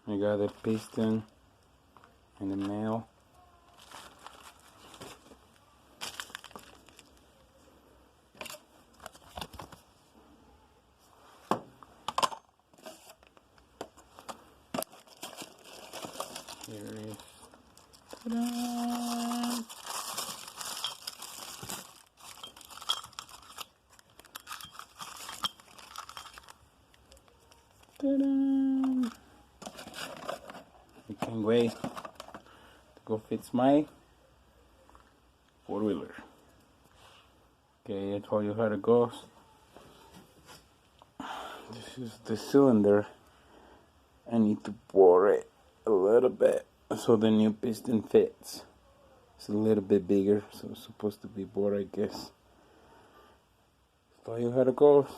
I got the piston and the male. Here it is. Ta-da! Ta-da! I can't wait to go fix my four-wheeler. Okay, I told you how it goes. This is the cylinder. I need to bore it a little bit so the new piston fits. It's a little bit bigger, so it's supposed to be bored, I guess. Tell you how it goes.